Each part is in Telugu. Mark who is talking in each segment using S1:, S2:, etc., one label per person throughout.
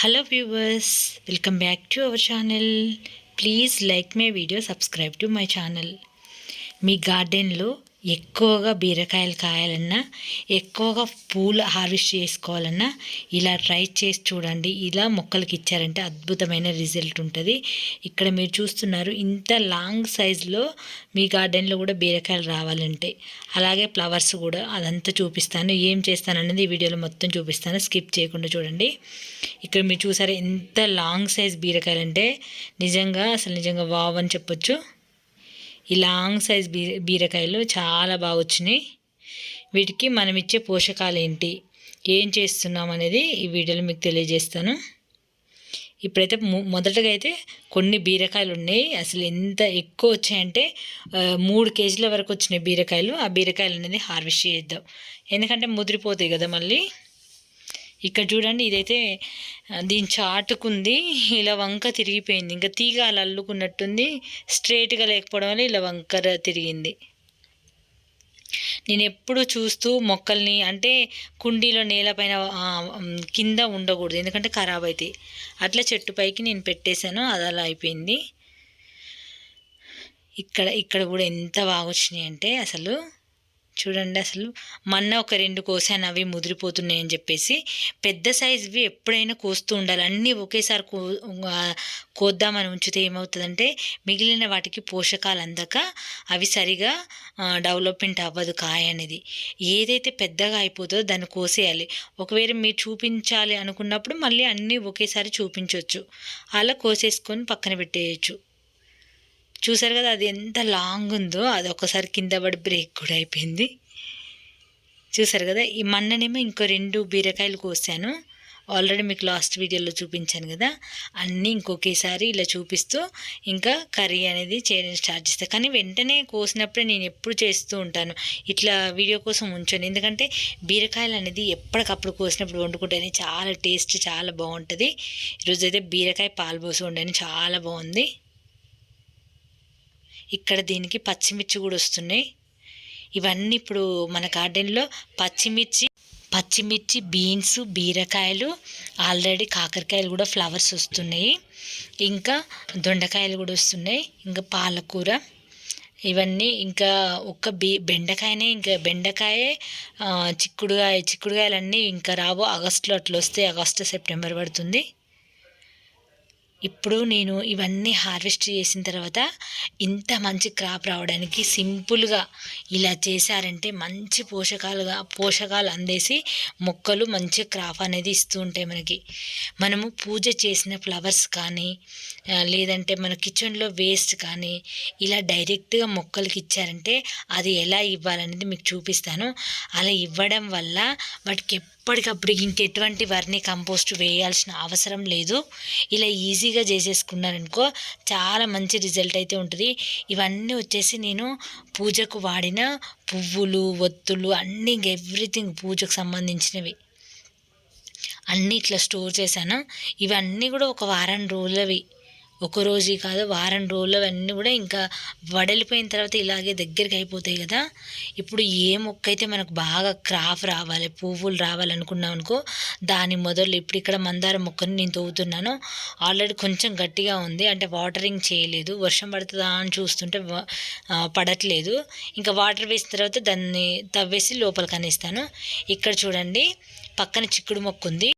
S1: Hello viewers, welcome back to our channel. Please like my video, subscribe to my channel. మీ గార్డెన్లో ఎక్కువగా బీరకాయలు కాయాలన్నా ఎక్కువగా పూలు హార్వెస్ట్ చేసుకోవాలన్నా ఇలా ట్రై చేసి చూడండి. ఇలా మొక్కలకి ఇచ్చారంటే అద్భుతమైన రిజల్ట్ ఉంటుంది. ఇక్కడ మీరు చూస్తున్నారు, ఇంత లాంగ్ సైజులో మీ గార్డెన్లో కూడా బీరకాయలు రావాలంటే, అలాగే ఫ్లవర్స్ కూడా అదంతా చూపిస్తాను. ఏం చేస్తాను అనేది ఈ వీడియోలో మొత్తం చూపిస్తాను, స్కిప్ చేయకుండా చూడండి. ఇక్కడ మీరు చూసారా ఎంత లాంగ్ సైజ్ బీరకాయలు అంటే నిజంగా వావ్ అని చెప్పొచ్చు. ఈ లాంగ్ సైజ్ బీరకాయలు చాలా బాగా వచ్చినాయి. వీటికి మనం ఇచ్చే పోషకాలు ఏంటి, ఏం చేస్తున్నాం అనేది ఈ వీడియోలో మీకు తెలియజేస్తాను. ఇప్పుడైతే మొదటగా అయితే కొన్ని బీరకాయలు ఉన్నాయి. అసలు ఎంత ఎక్కువ వచ్చాయంటే 3 కేజీల వరకు వచ్చినాయి బీరకాయలు. ఆ బీరకాయలు అనేది హార్వెస్ట్ చేద్దాం, ఎందుకంటే ముదిరిపోతాయి కదా మళ్ళీ. ఇక్కడ చూడండి, ఇదైతే దీని చాటుకుంది, ఇలా వంక తిరిగిపోయింది. ఇంకా తీగ అలా అల్లుకున్నట్టుంది, స్ట్రేట్గా లేకపోవడం వల్ల ఇలా వంకర తిరిగింది. నేను ఎప్పుడు చూస్తూ మొక్కల్ని అంటే కుండీలో నేలపైన కింద ఉండకూడదు, ఎందుకంటే ఖరాబ్ అవుతాయి. అట్లా చెట్టు పైకి నేను పెట్టేశాను, అది అలా అయిపోయింది. ఇక్కడ కూడా ఎంత బాగా వచ్చినాయి అంటే అసలు చూడండి. అసలు మొన్న ఒక 2 కోసాను, అవి ముదిరిపోతున్నాయని చెప్పేసి. పెద్ద సైజువి ఎప్పుడైనా కోస్తూ ఉండాలి. అన్నీ ఒకేసారి కోద్దామని ఉంచితే ఏమవుతుందంటే మిగిలిన వాటికి పోషకాలు అందక అవి సరిగా డెవలప్మెంట్ అవ్వదు కాయ అనేది. ఏదైతే పెద్దగా అయిపోతుందో దాన్ని కోసేయాలి. ఒకవేళ మీరు చూపించాలి అనుకున్నప్పుడు మళ్ళీ అన్నీ ఒకేసారి చూపించవచ్చు. అలా కోసేసుకొని పక్కన పెట్టేయచ్చు. చూసారు కదా అది ఎంత లాంగ్ ఉందో. అది ఒకసారి కింద పడి బ్రేక్ కూడా అయిపోయింది. చూసారు కదా. ఈ మన్ననేమో ఇంకో 2 బీరకాయలు కోసాను, ఆల్రెడీ మీకు లాస్ట్ వీడియోలో చూపించాను కదా. అన్నీ ఇంకొకేసారి ఇలా చూపిస్తూ ఇంకా కర్రీ అనేది చేయడం స్టార్ట్ చేస్తాను. కానీ వెంటనే కోసినప్పుడే నేను ఎప్పుడు చేస్తూ ఉంటాను, ఇట్లా వీడియో కోసం ఉంచాను. ఎందుకంటే బీరకాయలు అనేది ఎప్పటికప్పుడు కోసినప్పుడు వండుకుంటేనే చాలా టేస్ట్ చాలా బాగుంటుంది. ఈరోజు అయితే బీరకాయ పాలు పోసి వండాను, చాలా బాగుంది. ఇక్కడ దీనికి పచ్చిమిర్చి కూడా వస్తున్నాయి. ఇవన్నీ ఇప్పుడు మన గార్డెన్లో పచ్చిమిర్చి, బీన్స్, బీరకాయలు, ఆల్రెడీ కాకరకాయలు కూడా ఫ్లవర్స్ వస్తున్నాయి. ఇంకా దొండకాయలు కూడా వస్తున్నాయి, ఇంకా పాలకూర, ఇవన్నీ. ఇంకా ఒక్క బెండకాయనే, ఇంకా బెండకాయ, చిక్కుడుకాయలన్నీ ఇంకా రావు. ఆగస్టులో అట్లా వస్తే ఆగస్టు సెప్టెంబర్ పడుతుంది. ఇప్పుడు నేను ఇవన్నీ హార్వెస్ట్ చేసిన తర్వాత ఇంత మంచి క్రాప్ రావడానికి సింపుల్గా ఇలా చేశారంటే మంచి పోషకాలు అందేసి మొక్కలు మంచి క్రాప్ అనేది ఇస్తూ ఉంటాయి మనకి. మనము పూజ చేసిన ఫ్లవర్స్ కానీ లేదంటే మన కిచెన్లో వేస్ట్ కానీ ఇలా డైరెక్ట్గా మొక్కలకి ఇచ్చారంటే అది ఎలా ఇవ్వాలనేది మీకు చూపిస్తాను. అలా ఇవ్వడం వల్ల వాటికి ఎప్పటికప్పుడు ఇంకెటువంటి వర్మీ కంపోస్ట్ వేయాల్సిన అవసరం లేదు. ఇలా ఈజీగా చేసేసుకున్నారనుకో చాలా మంచి రిజల్ట్ అయితే ఉంటుంది. ఇవన్నీ వచ్చేసి నేను పూజకు వాడిన పువ్వులు, ఒత్తులు అన్నీ ఎవ్రీథింగ్ పూజకు సంబంధించినవి అన్నీ ఇట్లా స్టోర్ చేశాను. ఇవన్నీ కూడా ఒక వారం రోజులవి, ఒక రోజు కాదు వారం రోజులు. అవన్నీ కూడా ఇంకా వడలిపోయిన తర్వాత ఇలాగే దగ్గరికి అయిపోతాయి కదా. ఇప్పుడు ఏ మొక్క అయితే మనకు బాగా క్రాప్ రావాలి, పువ్వులు రావాలనుకున్నాం అనుకో, దాని మొదలు ఇప్పుడు ఇక్కడ మందార మొక్కని నేను తవ్వుతున్నాను. ఆల్రెడీ కొంచెం గట్టిగా ఉంది, అంటే వాటరింగ్ చేయలేదు. వర్షం పడుతుందా అని చూస్తుంటే పడట్లేదు. ఇంకా వాటర్ వేసిన తర్వాత దాన్ని తవ్వేసి లోపలికి అనేస్తాను. ఇక్కడ చూడండి, పక్కన చిక్కుడు మొక్క ఉంది.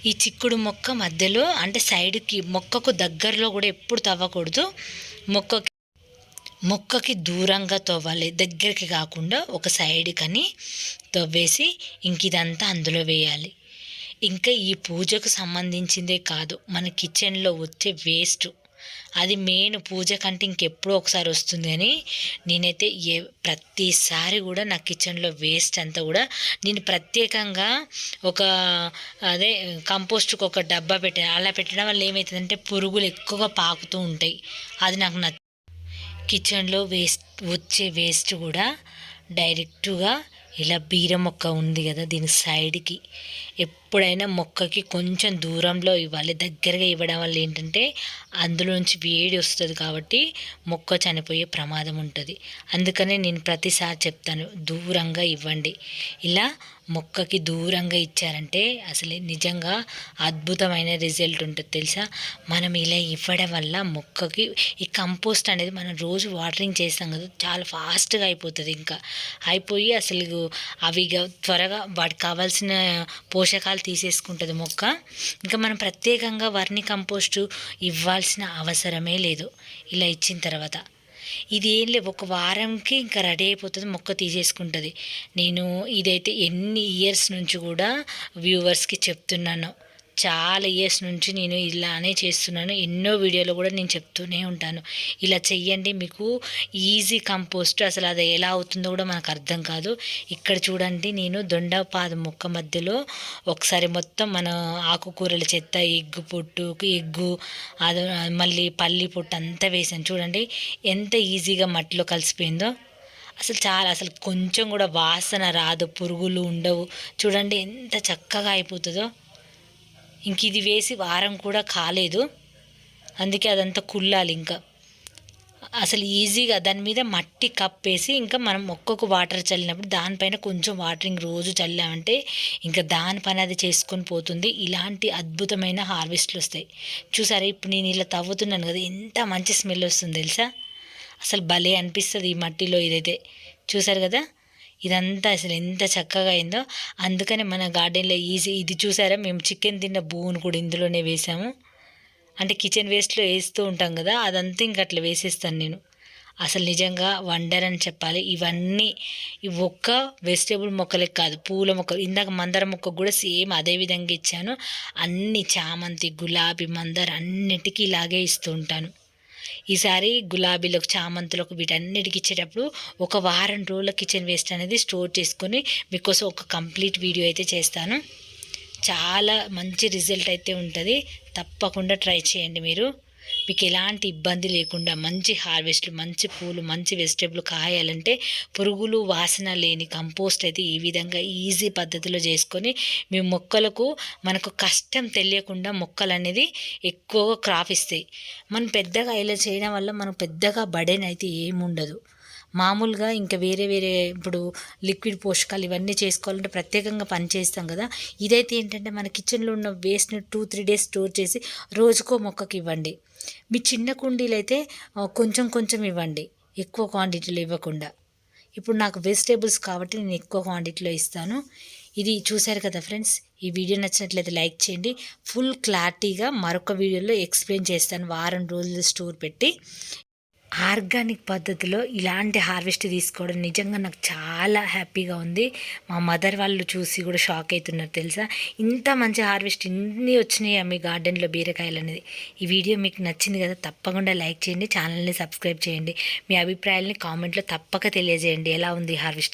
S1: ఈ చిక్కుడు మొక్క మధ్యలో అంటే సైడ్కి మొక్కకు దగ్గరలో కూడా ఎప్పుడు తవ్వకూడదు. మొక్కకి దూరంగా తవ్వాలి, దగ్గరికి కాకుండా ఒక సైడ్కని తవ్వేసి ఇంక ఇదంతా అందులో వేయాలి. ఇంకా ఈ పూజకు సంబంధించిందే కాదు, మన కిచెన్లో వచ్చే వేస్ట్ అది మెయిన్. పూజ కంటే ఇంకెప్పుడో ఒకసారి వస్తుంది కానీ నేనైతే ప్రతిసారి కూడా నా కిచెన్లో వేస్ట్ అంతా కూడా నేను ప్రత్యేకంగా ఒక కంపోస్ట్కి ఒక డబ్బా పెట్టాను. అలా పెట్టడం వల్ల ఏమవుతుందంటే పురుగులు ఎక్కువగా పాకుతూ ఉంటాయి. అది నాకు కిచెన్లో వచ్చే వేస్ట్ కూడా డైరెక్టుగా ఇలా బీర మొక్క ఉంది కదా, దీని సైడ్కి ఎప్పుడైనా మొక్కకి కొంచెం దూరంలో ఇవ్వాలి. దగ్గరగా ఇవ్వడం వల్ల ఏంటంటే అందులోంచి వేడి వస్తుంది కాబట్టి మొక్క చనిపోయే ప్రమాదం ఉంటుంది. అందుకనే నేను ప్రతిసారి చెప్తాను, దూరంగా ఇవ్వండి. ఇలా మొక్కకి దూరంగా ఇచ్చారంటే అసలు నిజంగా అద్భుతమైన రిజల్ట్ ఉంటుంది తెలుసా. మనం ఇలా ఇవ్వడం వల్ల మొక్కకి ఈ కంపోస్ట్ అనేది మనం రోజు వాటరింగ్ చేస్తాం కదా, చాలా ఫాస్ట్గా అయిపోతుంది. ఇంకా అయిపోయి అసలు అవి త్వరగా వాటికి కావాల్సిన పోషకాలు తీసేసుకుంటుంది మొక్క. ఇంకా మనం ప్రత్యేకంగా వర్మి కంపోస్టు ఇవ్వాల్సిన అవసరమే లేదు ఇలా ఇచ్చిన తర్వాత. ఇది ఏం లేవు, ఒక వారంకి ఇంకా రెడీ అయిపోతుంది, మొక్క తీసేసుకుంటుంది. నేను ఇదైతే ఎన్ని ఇయర్స్ నుంచి కూడా వ్యూవర్స్కి చెప్తున్నాను, చాలా ఇయర్స్ నుంచి నేను ఇలానే చేస్తున్నాను. ఎన్నో వీడియోలో కూడా నేను చెప్తూనే ఉంటాను, ఇలా చెయ్యండి మీకు ఈజీ కంపోస్ట్. అసలు అది ఎలా అవుతుందో కూడా మనకు అర్థం కాదు. ఇక్కడ చూడండి, నేను దొండపాద మొక్క మధ్యలో ఒకసారి మొత్తం మన ఆకుకూరల చెత్త, ఎగ్గు అది మళ్ళీ పల్లి పొట్టు అంతా వేసాను. చూడండి ఎంత ఈజీగా మట్టిలో కలిసిపోయిందో. అసలు కొంచెం కూడా వాసన రాదు, పురుగులు ఉండవు. చూడండి ఎంత చక్కగా అయిపోతుందో. ఇంక ఇది వేసి వారం కూడా కాలేదు, అందుకే అదంతా కుళ్ళాలి. ఇంకా అసలు ఈజీగా దాని మీద మట్టి కప్పేసి ఇంకా మనం మొక్కకు వాటర్ చల్లినప్పుడు దానిపైన కొంచెం వాటరింగ్ రోజు చల్లామంటే ఇంకా దాని పని అది చేసుకొని పోతుంది. ఇలాంటి అద్భుతమైన హార్వెస్ట్లు వస్తాయి. చూసారా, ఇప్పుడు నేను ఇలా తవ్వుతున్నాను కదా, ఎంత మంచి స్మెల్ వస్తుంది తెలుసా. అసలు భలే అనిపిస్తుంది ఈ మట్టిలో ఇదైతే. చూసారు కదా, ఇదంతా అసలు ఎంత చక్కగా అయిందో. అందుకనే మన గార్డెన్లో ఇది చూసారా, మేము చికెన్ తిన్న బూను కూడా ఇందులోనే వేసాము. అంటే కిచెన్ వేస్ట్లో వేస్తూ ఉంటాం కదా, అదంతా ఇంక అట్లా వేసేస్తాను నేను. అసలు నిజంగా వండర్ అని చెప్పాలి. ఇవన్నీ ఇవి ఒక్క వెజిటేబుల్ మొక్కలే కాదు, పూల మొక్కలు. ఇందాక మందార మొక్కకు కూడా సేమ్ అదే విధంగా ఇచ్చాను. అన్ని చామంతి, గులాబీ, మందార అన్నిటికీ ఇలాగే ఇస్తూ ఉంటాను. ఈసారి గులాబీలకు, చామంతులకు వీటన్నిటికి ఇచ్చేటప్పుడు ఒక వారం రోజుల కిచెన్ వేస్ట్ అనేది స్టోర్ చేసుకొని మీకోసం ఒక కంప్లీట్ వీడియో అయితే చేస్తాను. చాలా మంచి రిజల్ట్ అయితే ఉంటుంది, తప్పకుండా ట్రై చేయండి మీరు. మీకు ఎలాంటి ఇబ్బంది లేకుండా మంచి హార్వెస్ట్లు, మంచి పూలు, మంచి వెజిటేబుల్ కాయాలంటే పురుగులు వాసన లేని కంపోస్ట్ అయితే ఈ విధంగా ఈజీ పద్ధతిలో చేసుకొని మీ మొక్కలకు మనకు కష్టం తెలియకుండా మొక్కలు అనేది ఎక్కువగా క్రాప్ ఇస్తాయి. మనం పెద్దగా ఇలా చేయడం వల్ల మనకు పెద్దగా బర్డెన్ అయితే ఏముండదు. మామూలుగా ఇంకా వేరే ఇప్పుడు లిక్విడ్ పోషకాలు ఇవన్నీ చేసుకోవాలంటే ప్రత్యేకంగా పని చేస్తాం కదా. ఇదైతే ఏంటంటే మన కిచెన్లో ఉన్న వేస్ట్ని 2-3 డేస్ స్టోర్ చేసి రోజుకో మొక్కకి ఇవ్వండి. మీ చిన్న కుండీలు అయితే కొంచెం కొంచెం ఇవ్వండి, ఎక్కువ క్వాంటిటీలో ఇవ్వకుండా. ఇప్పుడు నాకు వెజిటేబుల్స్ కాబట్టి నేను ఎక్కువ క్వాంటిటీలో ఇస్తాను. ఇది చూశారు కదా ఫ్రెండ్స్, ఈ వీడియో నచ్చినట్లయితే లైక్ చేయండి. ఫుల్ క్లారిటీగా మరొక వీడియోలో ఎక్స్ప్లెయిన్ చేస్తాను, వారం రోజులు స్టోర్ పెట్టి. ఆర్గానిక్ పద్ధతిలో ఇలాంటి హార్వెస్ట్ తీసుకోవడం నిజంగా నాకు చాలా హ్యాపీగా ఉంది. మా మదర్ వాళ్ళు చూసి కూడా షాక్ అవుతున్నారు తెలుసా, ఇంత మంచి హార్వెస్ట్ ఇన్ని వచ్చినాయి మీ గార్డెన్లో బీరకాయలు అనేది. ఈ వీడియో మీకు నచ్చింది కదా, తప్పకుండా లైక్ చేయండి, ఛానల్ని సబ్స్క్రైబ్ చేయండి. మీ అభిప్రాయాలని కామెంట్లో తప్పక తెలియజేయండి, ఎలా ఉంది హార్వెస్ట్.